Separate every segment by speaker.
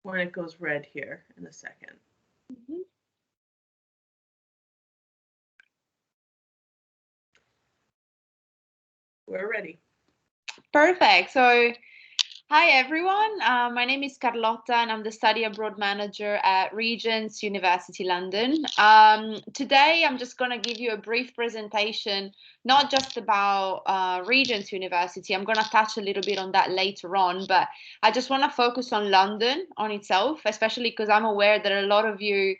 Speaker 1: when it goes red here in a second.
Speaker 2: Mhm.
Speaker 1: We're ready.
Speaker 2: Perfect. So, hi everyone. My name is Carlotta, and I'm the study abroad manager at Regents University London. Today, I'm just going to give you a brief presentation, not just about Regents University. I'm going to touch a little bit on that later on, but I just want to focus on London on itself, especially because I'm aware that a lot of you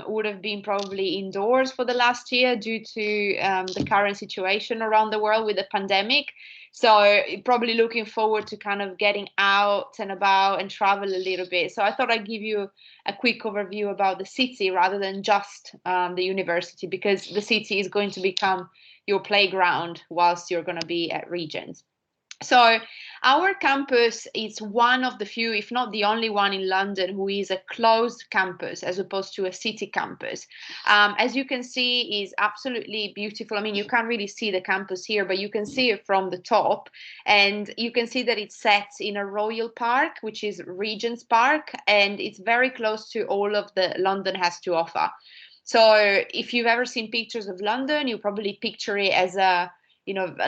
Speaker 2: would have been probably indoors for the last year due to the current situation around the world with the pandemic. So probably looking forward to kind of getting out and about and travel a little bit. So I thought I'd give you a quick overview about the city rather than just the university, because the city is going to become your playground whilst you're going to be at Regent. So our campus is one of the few, if not the only one in London, who is a closed campus as opposed to a city campus. As you can see, is absolutely beautiful. I mean, you can't really see the campus here, but you can see it from the top, and you can see that it's set in a royal park, which is Regent's Park, and it's very close to all of the London has to offer. So if you've ever seen pictures of London, you probably picture it as a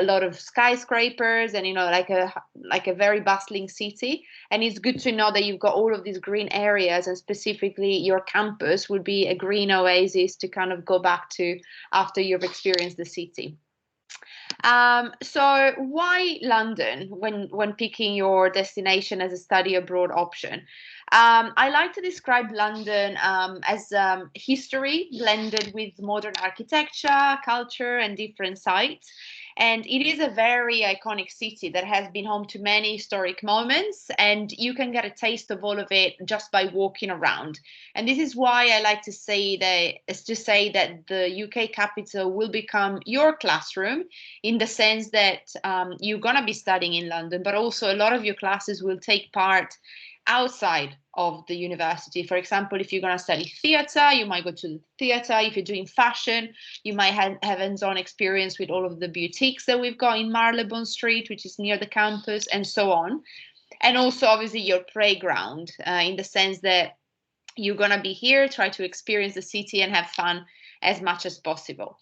Speaker 2: lot of skyscrapers and like a very bustling city. And it's good to know that you've got all of these green areas, and specifically your campus would be a green oasis to kind of go back to after you've experienced the city. So why London when picking your destination as a study abroad option? I like to describe London as history blended with modern architecture, culture, and different sites. And it is a very iconic city that has been home to many historic moments, and you can get a taste of all of it just by walking around. And this is why I like to say that the UK capital will become your classroom, in the sense that you're going to be studying in London, but also a lot of your classes will take part outside of the university. For example, if you're going to study theatre, you might go to the theatre. If you're doing fashion, you might have hands-on experience with all of the boutiques that we've got in Marylebone Street, which is near the campus, and so on. And also, obviously, your playground, in the sense that you're going to be here, try to experience the city and have fun as much as possible.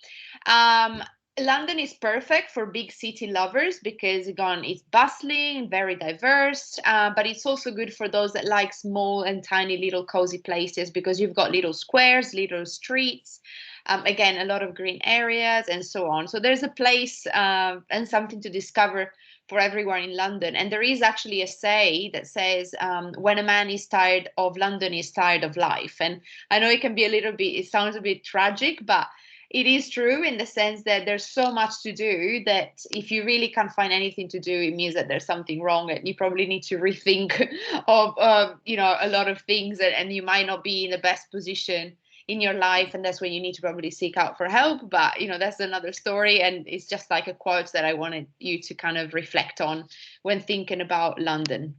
Speaker 2: Um, London is perfect for big city lovers because again, it's bustling, very diverse, but it's also good for those that like small and tiny little cozy places because you've got little squares, little streets, again, a lot of green areas and so on. So there's a place and something to discover for everyone in London. And there is actually a say that says, when a man is tired of London, he's tired of life. And I know it can be it sounds a bit tragic, but it is true in the sense that there's so much to do that if you really can't find anything to do, it means that there's something wrong and you probably need to rethink of, a lot of things, and you might not be in the best position in your life, and that's when you need to probably seek out for help. But that's another story, and it's just like a quote that I wanted you to kind of reflect on when thinking about London.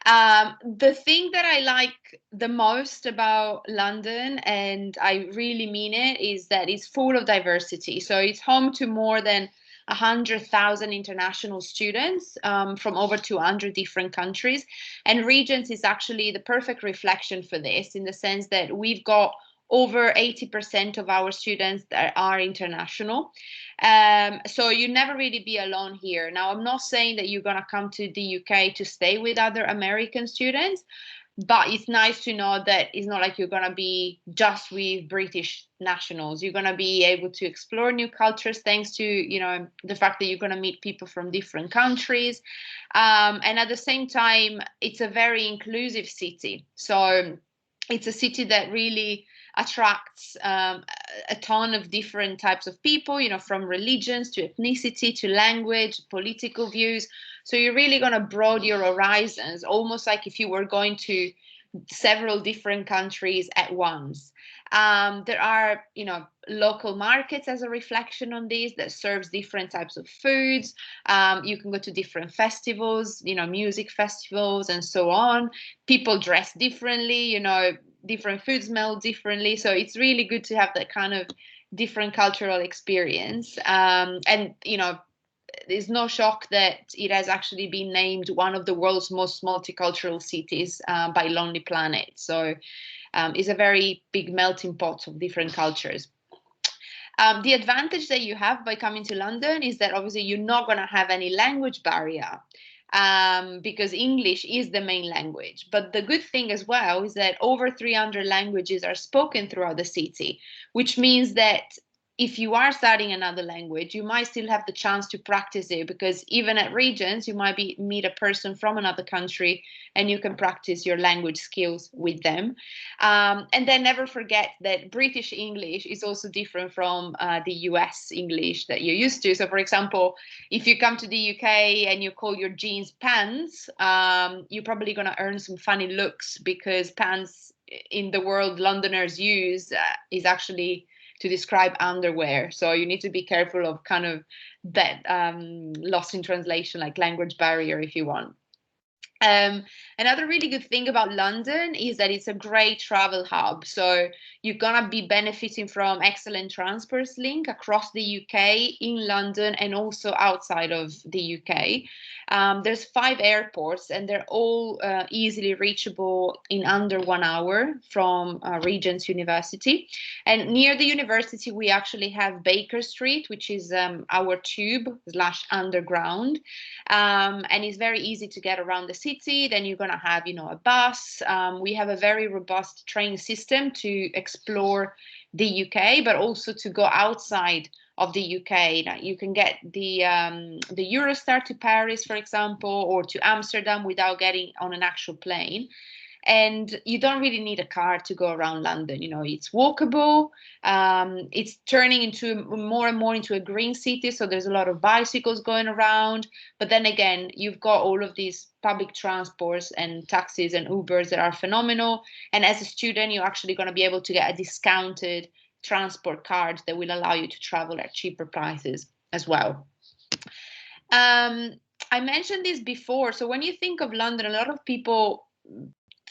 Speaker 2: The thing that I like the most about London, and I really mean it, is that it's full of diversity. So it's home to more than 100,000 international students from over 200 different countries. And Regents is actually the perfect reflection for this, in the sense that we've got over 80% of our students that are international. So you never really be alone here. Now, I'm not saying that you're going to come to the UK to stay with other American students, but it's nice to know that it's not like you're going to be just with British nationals. You're going to be able to explore new cultures thanks to the fact that you're going to meet people from different countries, and at the same time it's a very inclusive city. So it's a city that really attracts a ton of different types of people, from religions to ethnicity to language, political views. So you're really going to broaden your horizons, almost like if you were going to several different countries at once. There are, local markets as a reflection on this that serves different types of foods. You can go to different festivals, music festivals and so on. People dress differently, different foods smell differently. So it's really good to have that kind of different cultural experience. And there's no shock that it has actually been named one of the world's most multicultural cities by Lonely Planet. So it's a very big melting pot of different cultures. The advantage that you have by coming to London is that obviously you're not going to have any language barrier, because English is the main language. But the good thing as well is that over 300 languages are spoken throughout the city, which means that if you are studying another language, you might still have the chance to practice it, because even at Regents, you might meet a person from another country and you can practice your language skills with them. And then never forget that British English is also different from the US English that you're used to. So, for example, if you come to the UK and you call your jeans pants, you're probably going to earn some funny looks, because pants in the world Londoners use is actually to describe underwear. So you need to be careful of kind of that lost in translation, like language barrier, if you want. Another really good thing about London is that it's a great travel hub. So you're going to be benefiting from excellent transport link across the UK, in London, and also outside of the UK. There's 5 airports, and they're all easily reachable in under 1 hour from Regent's University. And near the university, we actually have Baker Street, which is our tube/underground. And it's very easy to get around the city. Then you're going to have, a bus. We have a very robust train system to explore the UK, but also to go outside of the UK. Now, you can get the Eurostar to Paris, for example, or to Amsterdam without getting on an actual plane. And you don't really need a car to go around London. It's walkable. It's turning into more and more into a green city. So there's a lot of bicycles going around. But then again, you've got all of these public transports and taxis and Ubers that are phenomenal. And as a student, you're actually going to be able to get a discounted transport card that will allow you to travel at cheaper prices as well. I mentioned this before. So when you think of London, a lot of people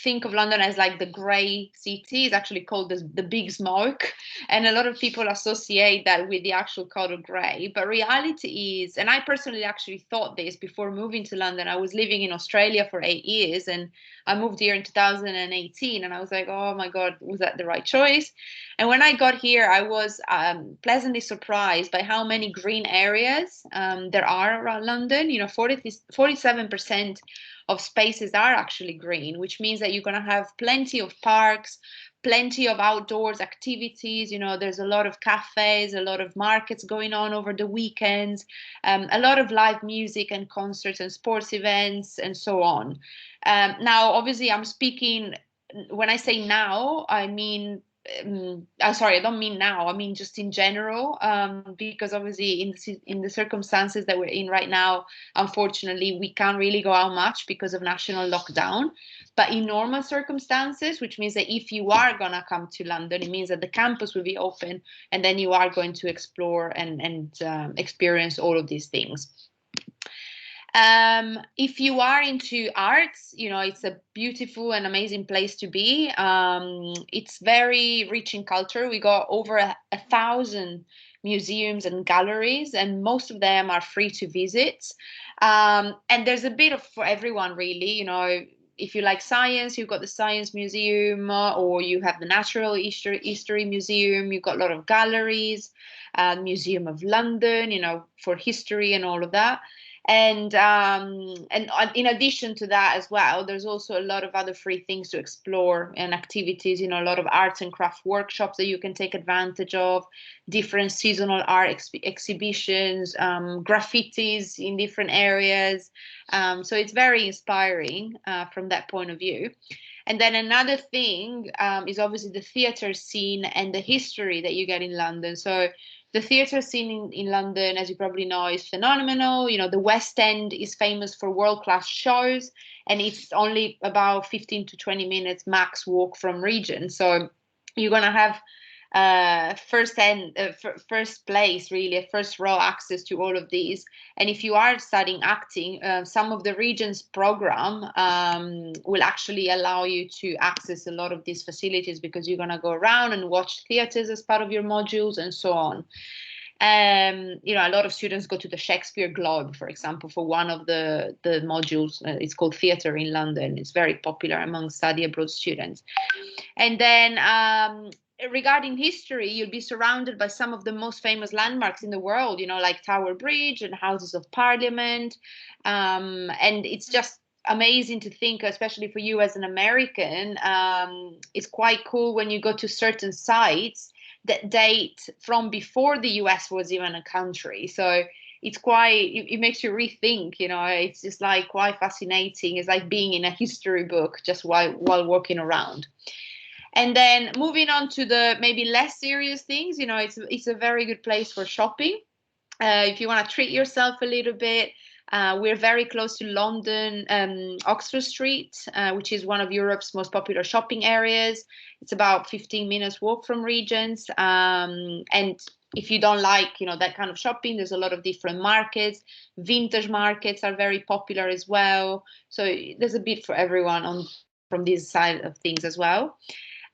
Speaker 2: think of London as like the grey city. It's actually called the big smoke, and a lot of people associate that with the actual color grey. But reality is, and I personally actually thought this before moving to London. I was living in Australia for 8 years, and I moved here in 2018, and I was like, oh my god, was that the right choice? And when I got here, I was pleasantly surprised by how many green areas there are around London. 47% of spaces are actually green, which means that you're going to have plenty of parks, plenty of outdoors activities. There's a lot of cafes, a lot of markets going on over the weekends, a lot of live music and concerts and sports events and so on. Now, obviously, I'm speaking, when I say now, I mean, sorry, I don't mean now. I mean just in general, because obviously in the circumstances that we're in right now, unfortunately, we can't really go out much because of national lockdown. But in normal circumstances, which means that if you are going to come to London, it means that the campus will be open, and then you are going to explore and experience all of these things. If you are into arts, it's a beautiful and amazing place to be. It's very rich in culture. We got over 1,000 museums and galleries, and most of them are free to visit. And there's a bit for everyone, really. If you like science, you've got the Science Museum, or you have the Natural History Museum. You've got a lot of galleries, Museum of London, for history and all of that. And in addition to that as well, there's also a lot of other free things to explore and activities, a lot of arts and craft workshops that you can take advantage of, different seasonal art exhibitions, graffitis in different areas. So it's very inspiring from that point of view. And then another thing is obviously the theatre scene and the history that you get in London. So the theatre scene in London, as you probably know, is phenomenal. The West End is famous for world-class shows, and it's only about 15 to 20 minutes max walk from Regent. So you're going to have first place, really, first row access to all of these. And if you are studying acting, some of the Regents program will actually allow you to access a lot of these facilities, because you're going to go around and watch theatres as part of your modules and so on. A lot of students go to the Shakespeare Globe, for example, for one of the modules. It's called theatre in London. It's very popular among study abroad students. And then regarding history, you'll be surrounded by some of the most famous landmarks in the world, like Tower Bridge and Houses of Parliament. And it's just amazing to think, especially for you as an American, it's quite cool when you go to certain sites that date from before the US was even a country. So it makes you rethink, it's just like quite fascinating. It's like being in a history book just while walking around. And then moving on to the maybe less serious things, it's a very good place for shopping. If you want to treat yourself a little bit, we're very close to London, Oxford Street, which is one of Europe's most popular shopping areas. It's about 15 minutes walk from Regents. And if you don't like, that kind of shopping, there's a lot of different markets. Vintage markets are very popular as well. So there's a bit for everyone from this side of things as well.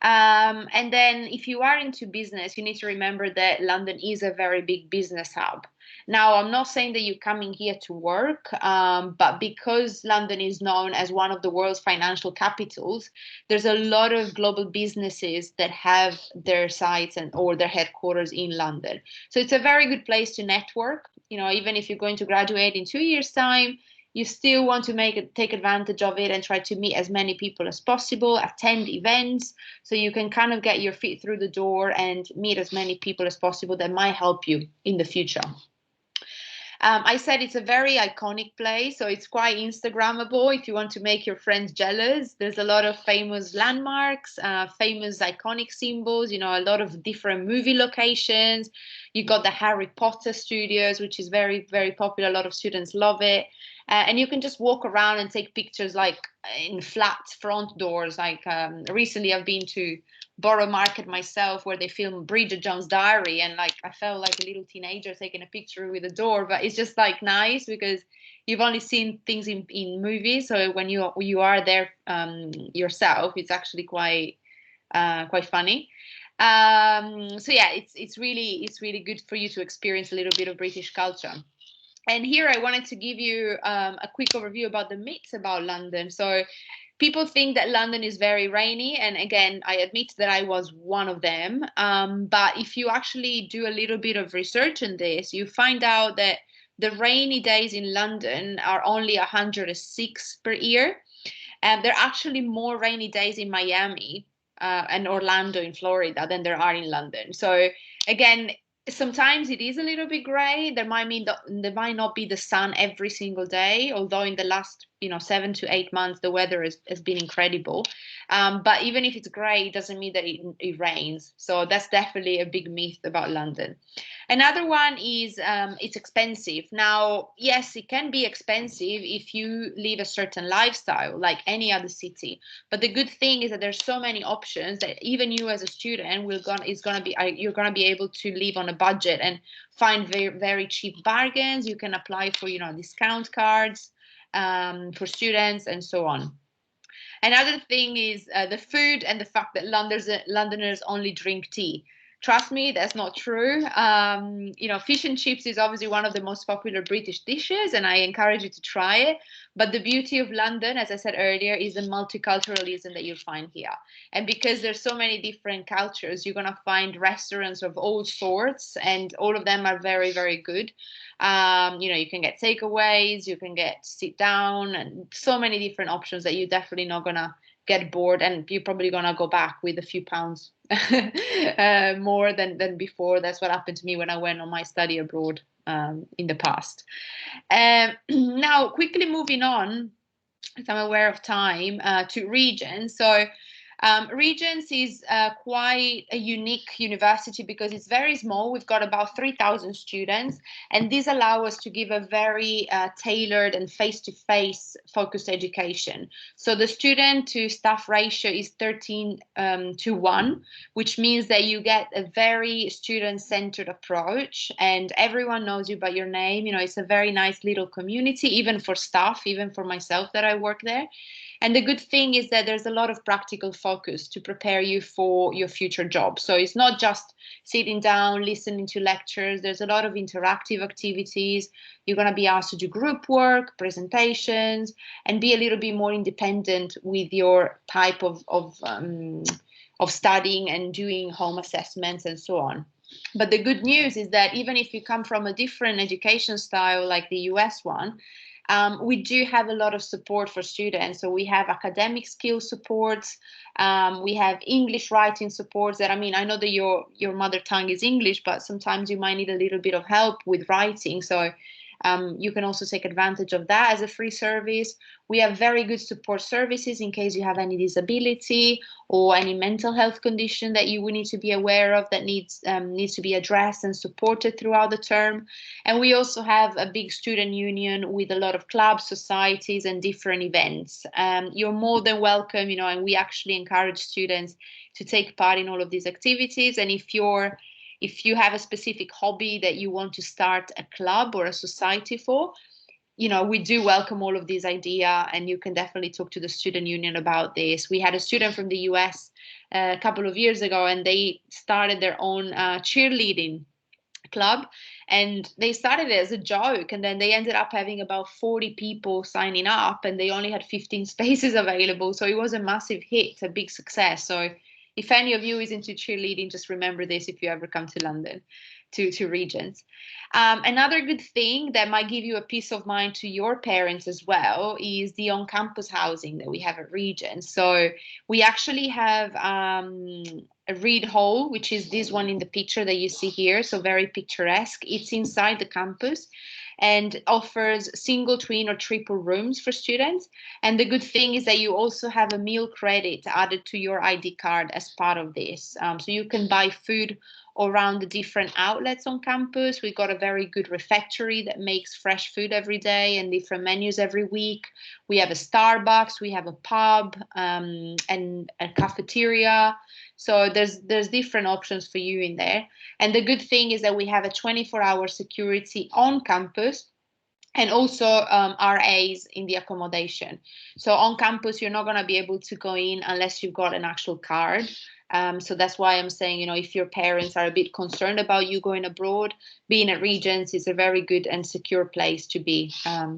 Speaker 2: And then if you are into business, you need to remember that London is a very big business hub. Now, I'm not saying that you're coming here to work, but because London is known as one of the world's financial capitals, there's a lot of global businesses that have their sites or their headquarters in London. So it's a very good place to network. Even if you're going to graduate in 2 years' time, you still want to take advantage of it and try to meet as many people as possible, attend events, so you can kind of get your feet through the door and meet as many people as possible that might help you in the future. I said it's a very iconic place, so it's quite Instagrammable if you want to make your friends jealous. There's a lot of famous landmarks, famous iconic symbols, a lot of different movie locations. You got the Harry Potter studios, which is very, very popular. A lot of students love it. And you can just walk around and take pictures like in flat front doors. Like recently I've been to Borough Market myself, where they filmed Bridget Jones' Diary, and like I felt like a little teenager taking a picture with a door. But it's just like nice because you've only seen things in movies, so when you are there yourself, it's actually quite funny. So yeah, it's really good for you to experience a little bit of British culture. And here I wanted to give you a quick overview about the myths about London. So people think that London is very rainy. And again, I admit that I was one of them. But if you actually do a little bit of research on this, you find out that the rainy days in London are only 106 per year. And there are actually more rainy days in Miami and Orlando in Florida than there are in London. So again, sometimes it is a little bit gray. There might not be the sun every single day, although in the last 7 to 8 months the weather has been incredible. But even if it's gray, it doesn't mean that it rains. So that's definitely a big myth about London. Another one is it's expensive. Now, yes, it can be expensive if you live a certain lifestyle like any other city. But the good thing is that there's so many options that even you as a student you're gonna be able to live on a budget and find very, very cheap bargains. You can apply for discount cards for students and so on. Another thing is the food and the fact that Londoners only drink tea. Trust me, that's not true. Fish and chips is obviously one of the most popular British dishes, and I encourage you to try it. But the beauty of London, as I said earlier, is the multiculturalism that you find here. And because there's so many different cultures, you're going to find restaurants of all sorts, and all of them are very, very good. You can get takeaways, you can get sit down, and so many different options that you're definitely not going to get bored, and you're probably going to go back with a few pounds more than before. That's what happened to me when I went on my study abroad in the past. Now, quickly moving on, as I'm aware of time, to Regents. So Regents is quite a unique university because it's very small. We've got about 3,000 students, and these allow us to give a very tailored and face-to-face focused education. So the student to staff ratio is 13 to 1, which means that you get a very student-centered approach, and everyone knows you by your name. It's a very nice little community, even for staff, even for myself that I work there. And the good thing is that there's a lot of practical focus to prepare you for your future job. So it's not just sitting down, listening to lectures. There's a lot of interactive activities. You're going to be asked to do group work, presentations, and be a little bit more independent with your type of studying and doing home assessments and so on. But the good news is that even if you come from a different education style like the US one, we do have a lot of support for students. So we have academic skill supports, we have English writing supports that, I mean, I know that your mother tongue is English, but sometimes you might need a little bit of help with writing. So you can also take advantage of that as a free service. We have very good support services in case you have any disability or any mental health condition that you would need to be aware of that needs to be addressed and supported throughout the term. And we also have a big student union with a lot of clubs, societies, and different events. You're more than welcome, you know, and we actually encourage students to take part in all of these activities. And if you have a specific hobby that you want to start a club or a society for, you know, we do welcome all of these ideas, and you can definitely talk to the student union about this. We had a student from the US a couple of years ago, and they started their own cheerleading club, and they started it as a joke, and then they ended up having about 40 people signing up, and they only had 15 spaces available. So it was a massive hit, a big success. So if any of you is into cheerleading, just remember this if you ever come to London to Regents. Another good thing that might give you a peace of mind to your parents as well is the on-campus housing that we have at Regents. So we actually have a read hall, which is this one in the picture that you see here, so very picturesque. It's inside the campus and offers single, twin, or triple rooms for students. And the good thing is that you also have a meal credit added to your ID card as part of this. So you can buy food around the different outlets on campus. We've got a very good refectory that makes fresh food every day and different menus every week. We have a Starbucks, we have a pub, and a cafeteria. So there's different options for you in there. And the good thing is that we have a 24-hour security on campus, and also RAs in the accommodation. So on campus, you're not going to be able to go in unless you've got an actual card. So that's why I'm saying, you know, if your parents are a bit concerned about you going abroad, being at Regents is a very good and secure place to be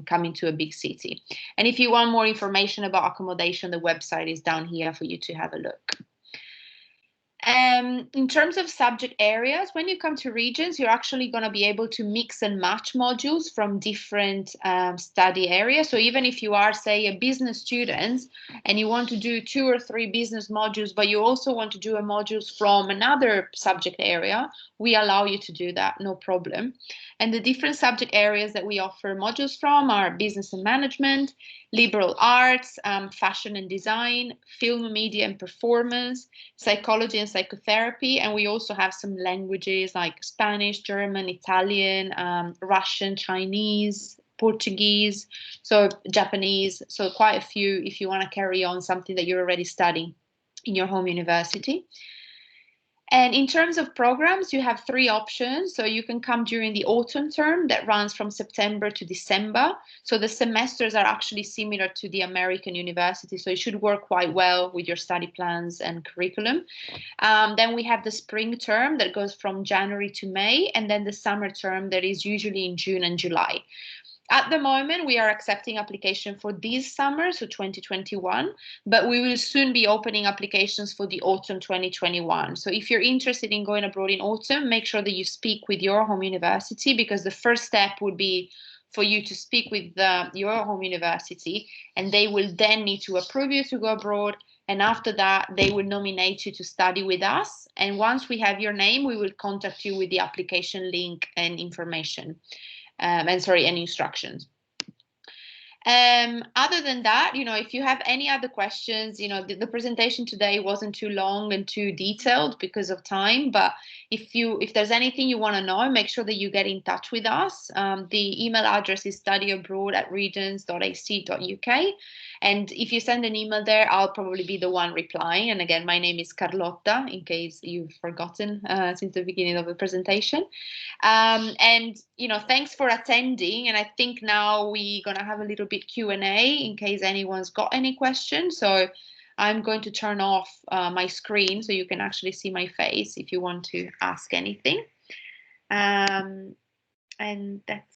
Speaker 2: coming to a big city. And if you want more information about accommodation, the website is down here for you to have a look. In terms of subject areas, when you come to Regents, you're actually going to be able to mix and match modules from different study areas. So even if you are, say, a business student and you want to do 2 or 3 business modules, but you also want to do a modules from another subject area, we allow you to do that, no problem. And the different subject areas that we offer modules from are business and management, liberal arts, fashion and design, film, media and performance, psychology and psychotherapy. And we also have some languages like Spanish, German, Italian, Russian, Chinese, Portuguese, so Japanese. So quite a few if you want to carry on something that you're already studying in your home university. And in terms of programs, you have 3 options. So you can come during the autumn term that runs from September to December. So the semesters are actually similar to the American university. So it should work quite well with your study plans and curriculum. Then we have the spring term that goes from January to May, and then the summer term that is usually in June and July. At the moment, we are accepting application for this summer, so 2021, but we will soon be opening applications for the autumn 2021. So if you're interested in going abroad in autumn, make sure that you speak with your home university, because the first step would be for you to speak with your home university, and they will then need to approve you to go abroad. And after that, they will nominate you to study with us. And once we have your name, we will contact you with the application link and information. And instructions. Other than that, you know, if you have any other questions, you know, the presentation today wasn't too long and too detailed because of time, but if there's anything you want to know, make sure that you get in touch with us. The email address is studyabroad@regents.ac.uk. And if you send an email there, I'll probably be the one replying. And again, my name is Carlotta, in case you've forgotten since the beginning of the presentation. And thanks for attending. And I think now we're going to have a little bit Q&A in case anyone's got any questions. So I'm going to turn off my screen so you can actually see my face if you want to ask anything. And that's